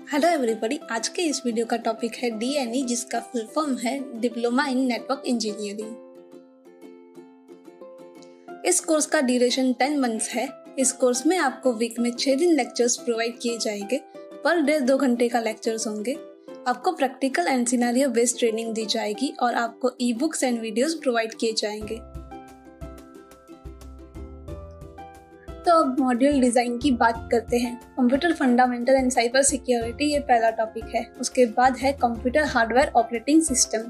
Hello everybody, आज के इस वीडियो का टॉपिक है DNE, जिसका फुल फॉर्म है डिप्लोमा इन नेटवर्क इंजीनियरिंग। इस कोर्स का ड्यूरेशन 10 मंथ्स है। इस कोर्स में आपको वीक में 6 दिन लेक्चर्स प्रोवाइड किए जाएंगे। पर डे 2 घंटे का लेक्चर्स होंगे। आपको practical and scenario based training दी जाएगी और आपको e books and videos provide किए जाएंगे। तो अब मॉड्यूल डिजाइन की बात करते हैं। Computer fundamental and cyber security ये पहला टॉपिक है। उसके बाद है computer hardware operating system,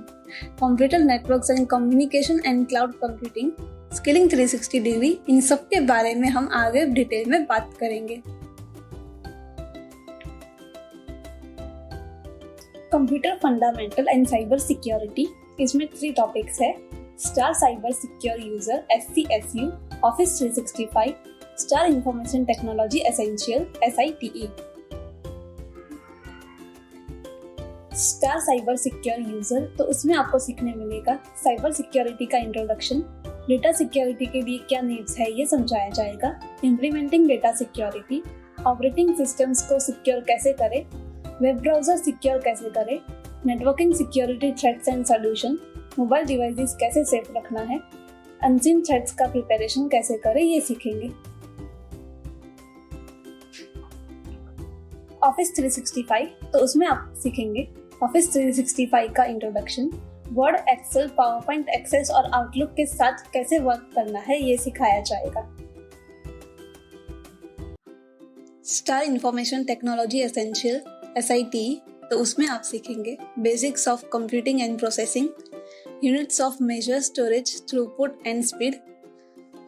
computer networks and communication and cloud computing, skilling 360 degree. इन सब के बारे में हम आगे डिटेल में बात करेंगे। Computer fundamental and cyber security, इसमें 3 टॉपिक्स है। Star cyber secure user SCSU, office 365, star information technology essentials SITE। Star cyber secure user, तो उसमें आपको सीखने मिलेगा साइबर सिक्योरिटी का इंट्रोडक्शन, डेटा सिक्योरिटी के लिए क्या नीड्स है ये समझाया जाएगा, implementing data security, operating systems को सिक्योर कैसे करें, वेब ब्राउजर सिक्योर कैसे करें, networking security threats and solution, mobile devices कैसे सेफ रखना है, अनसीन थ्रेट्स का प्रिपरेशन कैसे करें ये सीखेंगे। ऑफिस 365, तो उसमें आप सीखेंगे ऑफिस 365 का introduction, Word, Excel, PowerPoint, Access और आउटलुक के साथ कैसे वर्क करना है ये सिखाया जाएगा। Star information technology essentials SITE, तो उसमें आप सीखेंगे basics of computing and processing, units of measure, storage, throughput and speed,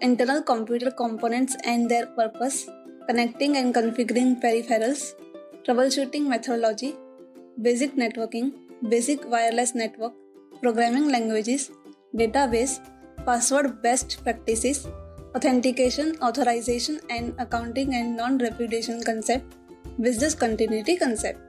internal computer components and their purpose, connecting and configuring peripherals, troubleshooting methodology, basic networking, basic wireless network, programming languages, database, password best practices, authentication, authorization and accounting and non-repudiation concept, business continuity concept.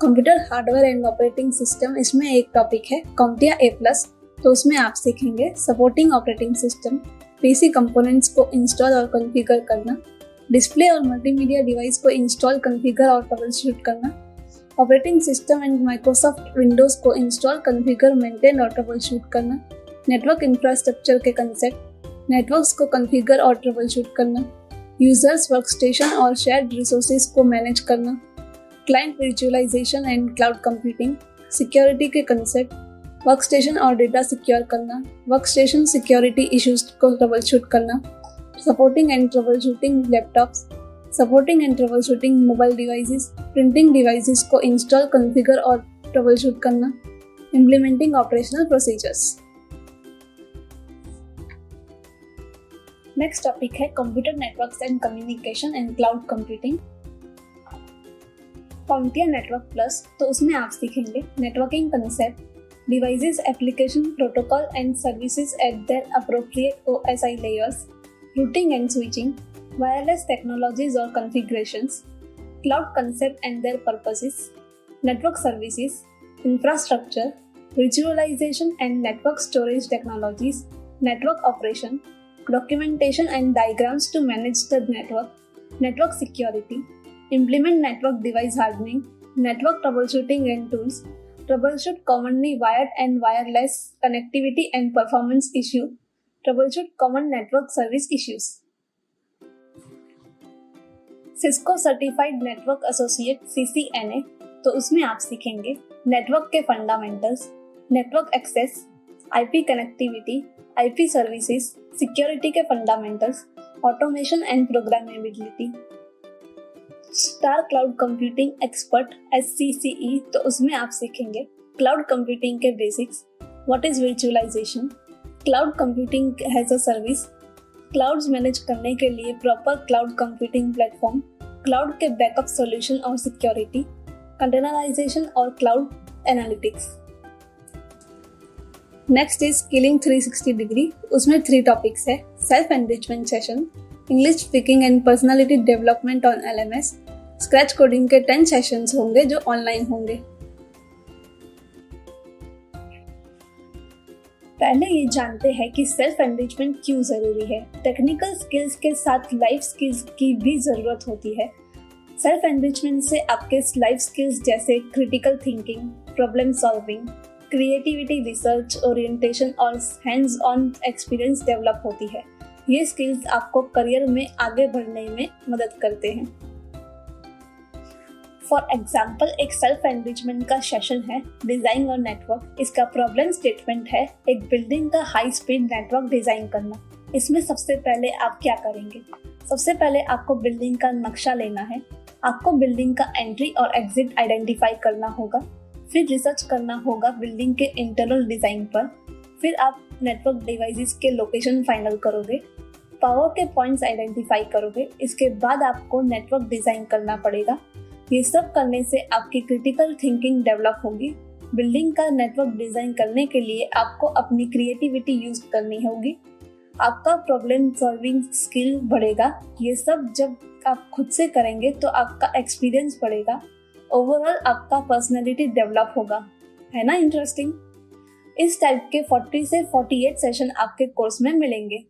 Computer hardware and operating system, इसमें एक topic है CompTIA A+, तो उसमें आप सीखेंगे supporting operating system, PC components को install और configure करना, डिस्प्ले और मल्टीमीडिया डिवाइस को इंस्टॉल, कॉन्फ़िगर और ट्रबलशूट करना, operating system and Microsoft Windows को इंस्टॉल, कॉन्फ़िगर, मेंटेन और ट्रबलशूट करना, नेटवर्क इंफ्रास्ट्रक्चर के कंसेप्ट, नेटवर्क्स को कॉन्फ़िगर और ट्रबलशूट करना, यूजर्स वर्कस्टेशन और शेयर्ड रिसोर्सेज को मैनेज करना, client virtualization and cloud computing, security के कंसेप्ट, वर्कस्टेशन और डेटा सिक्योर करना, वर्कस्टेशन सिक्योरिटी इश्यूज को ट्रबलशूट करना, supporting and troubleshooting laptops, supporting and troubleshooting mobile devices, printing devices को इंस्टॉल, कॉन्फ़िगर और ट्रबलशूट करना, implementing operational procedures. Next topic है computer networks and communication and cloud computing, CompTIA network plus, तो उसमें आप सीखेंगे networking concept, devices, application, protocol and services at their appropriate OSI layers, routing and switching, wireless technologies or configurations, cloud concept and their purposes, network services, infrastructure, virtualization and network storage technologies, network operation, documentation and diagrams to manage the network, network security, implement network device hardening, network troubleshooting and tools, troubleshoot commonly wired and wireless connectivity and performance issue, troubleshoot common network service issues. Cisco Certified Network Associate CCNA, तो उसमें आप सीखेंगे network के fundamentals, network access, IP connectivity, IP services, security के fundamentals, automation and programmability. Star cloud computing expert SCCE, तो उसमें आप सीखेंगे क्लाउड कंप्यूटिंग के basics, what is virtualisation, cloud computing as a service, clouds manage करने के लिए proper cloud computing platform, cloud के बैकअप सॉल्यूशन और सिक्योरिटी, कंटेनराइजेशन और cloud analytics. Next is skilling 360 degree, उसमें 3 टॉपिक्स है। Self enrichment session, English speaking and personality development on LMS, scratch coding के 10 sessions होंगे जो ऑनलाइन होंगे। पहले ये जानते हैं कि सेल्फ एनरिचमेंट क्यों जरूरी है। टेक्निकल स्किल्स के साथ लाइफ स्किल्स की भी जरूरत होती है। सेल्फ एनरिचमेंट से आपके लाइफ स्किल्स जैसे critical thinking, problem solving, creativity, research orientation और हैंड्स ऑन एक्सपीरियंस डेवलप होती है। ये स्किल्स आपको करियर में आगे बढ़ने में मदद करते हैं। फॉर एग्जाम्पल, एक सेल्फ एनरिचमेंट का सेशन है डिजाइन और नेटवर्क। इसका प्रॉब्लम स्टेटमेंट है एक बिल्डिंग का हाई स्पीड नेटवर्क डिजाइन करना। इसमें सबसे पहले आप क्या करेंगे? सबसे पहले आपको बिल्डिंग का नक्शा लेना है। आपको बिल्डिंग का एंट्री और एग्जिट आइडेंटिफाई करना होगा। फिर रिसर्च करना होगा बिल्डिंग के इंटरनल डिजाइन पर। फिर आप नेटवर्क डिवाइसेस के लोकेशन फाइनल करोगे, पावर के पॉइंट्स आइडेंटिफाई करोगे। इसके बाद आपको नेटवर्क डिजाइन करना पड़ेगा। ये सब करने से आपकी क्रिटिकल थिंकिंग डेवलप होगी। बिल्डिंग का नेटवर्क डिजाइन करने के लिए आपको अपनी क्रिएटिविटी यूज करनी होगी। आपका प्रॉब्लम सॉल्विंग स्किल बढ़ेगा। ये सब जब आप खुद से करेंगे तो आपका एक्सपीरियंस बढ़ेगा। ओवरऑल आपका पर्सनैलिटी डेवलप होगा। है ना इंटरेस्टिंग? इस टाइप के 40 से 48 सेशन आपके कोर्स में मिलेंगे।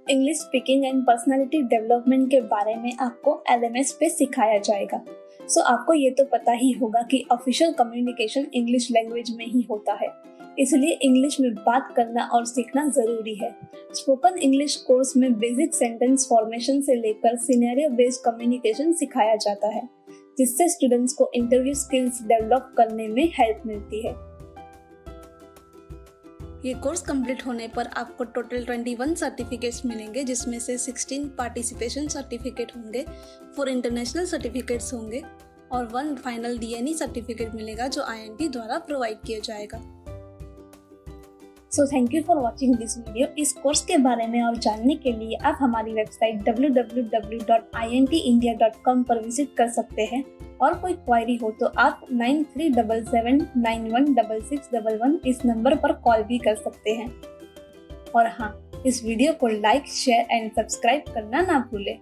English speaking and personality development के बारे में आपको LMS पे सिखाया जाएगा। सो आपको ये तो पता ही होगा कि ऑफिशियल कम्युनिकेशन इंग्लिश लैंग्वेज में ही होता है, इसलिए इंग्लिश में बात करना और सीखना जरूरी है। स्पोकन इंग्लिश कोर्स में बेसिक सेंटेंस फॉर्मेशन से लेकर सिनेरियो बेस्ड कम्युनिकेशन सिखाया जाता है, जिससे स्टूडेंट्स को इंटरव्यू स्किल्स डेवलप करने में हेल्प मिलती है। ये कोर्स कंप्लीट होने पर आपको टोटल 21 सर्टिफिकेट्स मिलेंगे, जिसमें से 16 पार्टिसिपेशन सर्टिफिकेट होंगे, 4 इंटरनेशनल सर्टिफिकेट्स होंगे और 1 फाइनल DNE सर्टिफिकेट मिलेगा जो INT द्वारा प्रोवाइड किया जाएगा। So thank you for watching this video. इस कोर्स के बारे में और जानने के लिए आप हमारी वेबसाइट www.intindia.com पर विजिट कर सकते हैं और कोई क्वायरी हो तो आप 9377916611 इस नंबर पर कॉल भी कर सकते हैं। और हाँ, इस वीडियो को लाइक, शेयर एंड सब्सक्राइब करना ना भूलें।